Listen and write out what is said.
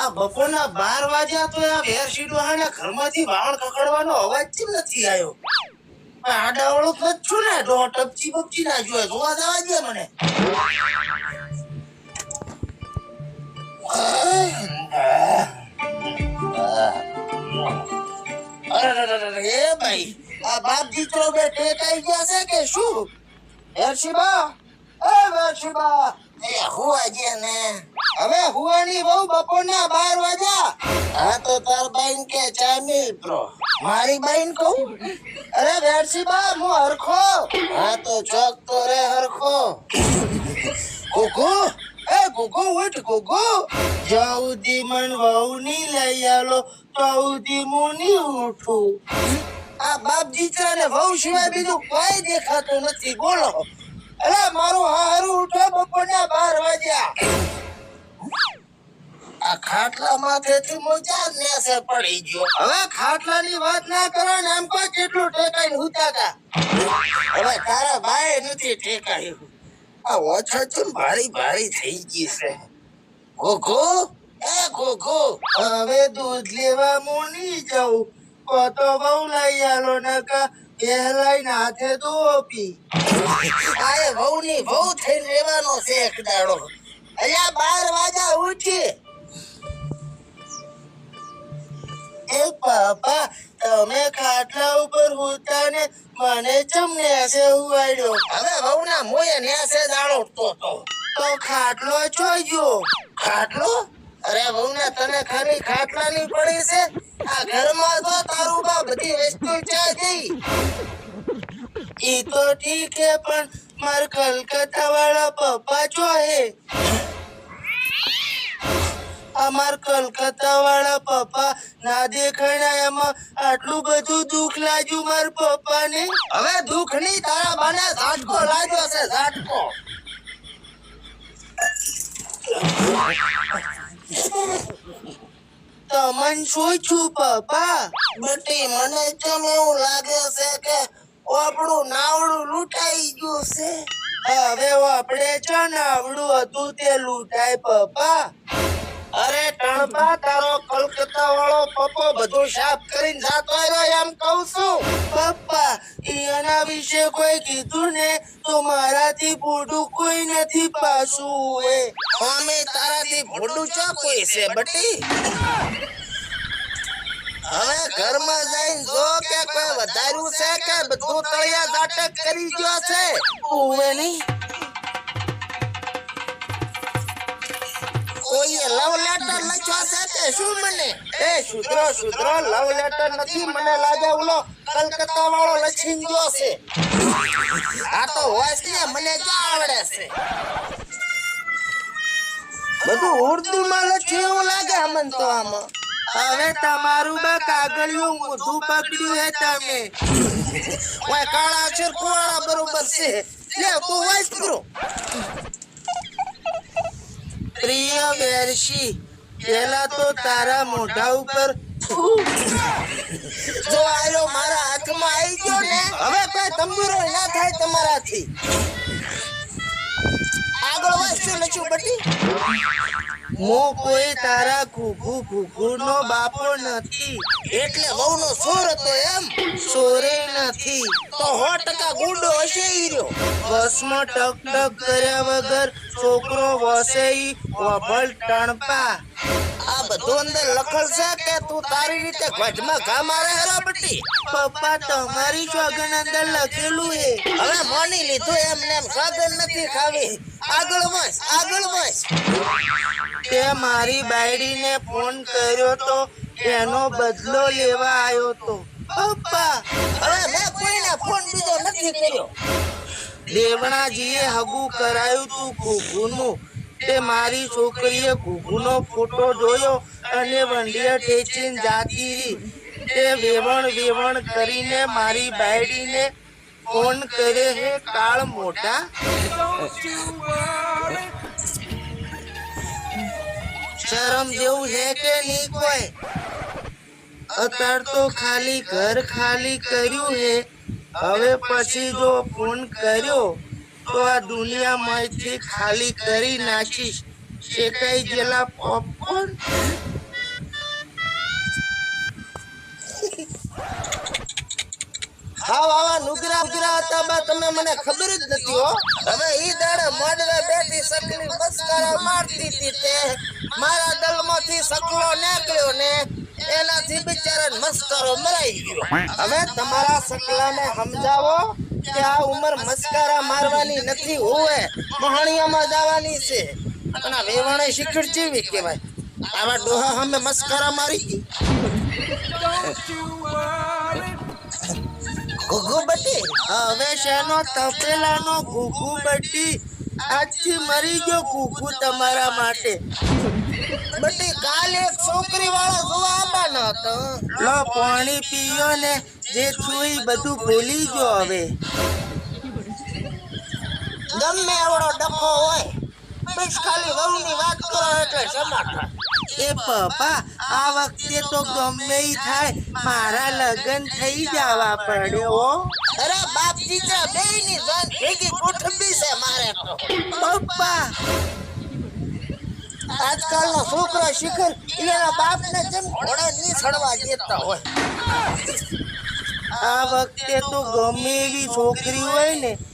આ બપોરના 12 વાગ્યા તો આ વેરશી ડોહાના ઘરમાંથી વાળ કકડવાનો અવાજ કેમ નથી આવ્યો? આડાવાળો તો છું ને, ડોહ ટપચી બપચી ના જોવા જવા દે મને. અરે ભાઈ, આ બાપ દીકરો બે ટેકાઈ ગયા છે કે શું? વેરશીબા, એ વેરશીબા, એ હુવા જે ને. હવે હુવાની બહુ બપોરના 12 વાગ્યા. હા તો તાર બાઈન કે ચામી પ્રો. મારી બાઈન કહું? અરે વેરશીબા, હું હરખો. હા તો ચોક તો રે હરખો. ગુગુ, એ ગુગુ ઉઠ ગુગુ. જાઉદી મન વહુની લઈ આલો, તોઉદી મુની ઉઠું. આ બાપ દીકરાને વહુ સિવાય બીજું કોઈ દેખાતું નથી. બોલો. અરે મારું હારું ઉઠો, બપોરના 12 વાગ્યા. આ ખાટલા માથેથી મોજા નેસે પડી ગયો. હવે ખાટલાની વાત ના કરો ને, એમ કોઈ કેટલું ટેકાઈને હુતા તા. હવે તારા ભાઈ નથી ટેકાયું. આ ઓછા ચમ ભારી ભારી થઈ ગઈ છે. ગોગો, એ ગોગો, હવે દૂધ લેવા મોની જાઉં. તો બહુ લઈ આલો નકા પહેલાઈ હાથે દોપી. આ એ વહુની વહુ થઈને રહેવાનો છે એક દાડો. અલ્યા 12 વાગ્યા ઉઠી. એ પાપા, તમે ખાટલા ઉપર હુતા ને મને ચમ નેસે હુવાડ્યો. હવે વહુના મોયે નેસે દાડોતો તો ખાટલો જોયો. ખાટલો? અરે વહુના તને ખાલી ખાટલાની પડી છે. આ ઘરમાં તો તારું બા બધી વસ્તુ ચા ગઈ. ઈ તો ઠીક હે, પણ માર કલકત્તા વાળા પપ્પા જો હે. અમાર કલકત્તા વાળા પપ્પા ના દેખાણા, એમાં આટલું બધું દુઃખ લાગ્યું માર પપ્પાને. હવે દુઃખ ની તારા બાને ઝાટકો લાગ્યો છે, ઝાટકો. તમન શું છું પપ્પા? બટી મને કેમ એવું લાગે છે કે આપણું નાવડું લૂંટાઈ ગયું છે. હવે આપણે જો નાવડું હતું તે લૂંટાય પપ્પા. અરે ટણપા, તારો કલકત્તા વાળો પપ્પો બધું સાફ કરીને જાતો રહ્યો એમ કહું છું. પપ્પા, એના વિશે કોઈ કીધું ને તો મારાથી ભોડું કોઈ નથી પાછું. એ અમે તારાથી ભોડું ચા કોઈ છે બટી? હવે ઘરમાં જઈને જો કે કોઈ વધાર્યું છે કે બધું તળિયા ઝાટક કરી ગયો છે. ઓવે નહીં. કોઈએ લવ લેટર લખ્યો છે કે શું મને? એ શુદ્રો શુદ્રો, લવ લેટર નથી, મને લાગે ઓલો કલકત્તા વાળો લખીને ગયો છે. આ તો વોઇસ ને મને જો આવડે છે. બધું ઉર્દુ માં લખ્યું એવું લાગે અમન તો આમાં. હવે તમારું બા કાગળિયું મોઢું પકડ્યું હે તમે. ઓય કાળા અક્ષર કોળા બરોબર છે. લે તું વાંચ કરો. પ્રિય વેરશી, પહેલા તો તારા મોઢા ઉપર જો આયો મારા હાથમાં આવી ગયો ને, હવે કોઈ તંબુરો ના થાય તમારાથી. આગળ વાંચો લખ્યું બટી. હું કોઈ તારા ઘુઘુ નો બાપો નથી. એટલે વહુનો સોર હતો એમ? સોરે નથી તો 100% ગુંડો હશે ઈ રહ્યો. બસમાં ટક ટક કર્યા વગર છોકરો વસે ઈ વભલ ટણપા. આ બધું અંદર લખલ છે કે તું તારી રીતે ગજમાં ઘા મારે હેરો બટી? પપ્પા, તમારી સોગન અંદર લખેલું હે. હવે માની લીધું એમને એમ સોગન નથી ખાવી. આગળ વાંચ, આગળ વાંચ. તે મારી બાયડીને ફોન કર્યો તો એનો બદલો લેવા આવ્યો તો. પપ્પા, હવે મેં કોઈને ફોન બીજો નથી કર્યો. દેવણાજીએ હગું કરાયું તું ઘુઘુનું. તે મારી છોકરીએ ઘુઘુનો ફોટો જોયો અને વંડિયા ઠેચીને જાતી રહી. તે વેવણ કરીને મારી બાયડીને ફોન કરે હે કાળ મોટા. શરમ જેવું છે કે નહીં કોઈ? અત્યાર તો ખાલી ઘર ખાલી કર્યું હે. હવે પછી જો ફોન કર્યો તો આ દુનિયામાંથી ખાલી કરી નાખીશ. શેકાઈ ગયેલા પોપકોર્ન હાવ આવા નુગરા ઉગરા હતા બા તમે મને ખબર જ નથી હો હવે ઈ દાડે મોડવે બેઠી સકલી મસ્કરા મારતી હતી તે મારા દલમાંથી સકલો નીકળ્યો ને એનાથી બિચારાને મસ્કરો મરાઈ ગયો હવે તમારા સકલાને સમજાવો કે આ ઉંમર મસ્કરા મારવાની નથી હોવે મહાણિયામાં જવાની છે અને આ વેવાણે શિખર જેવી કહેવાય આવા ડોહા સામે મસ્કરા મારી ઘુઘુ બટી હવે શેનો તપેલાનો ઘુઘુ બટી આજથી મરી ગયો ઘુઘુ તમારા માટે બટી કાલે એક છોકરી વાળો જોવા આવવાનો હતો લો પાણી પીયો ને જે છુઈ બધું ભૂલી ગયો હવે ગમે એવડો ડખો હોય બસ ખાલી વહુની વાત કરો એટલે સમાધાન એ પપ્પા આ વખતે તો ગમે ઈ થાય મારા લગન થઈ જવા પડે હો અરે બાપ દીકરા બેયની જાન ભેગી કુટુંબી છે મારે તો પપ્પા આજકાલનો છોકરો શિખર એના બાપને જેમ ઘોડા ની છડવા દેતા હોય આ વખતે તો ગમે એવી છોકરી હોય ને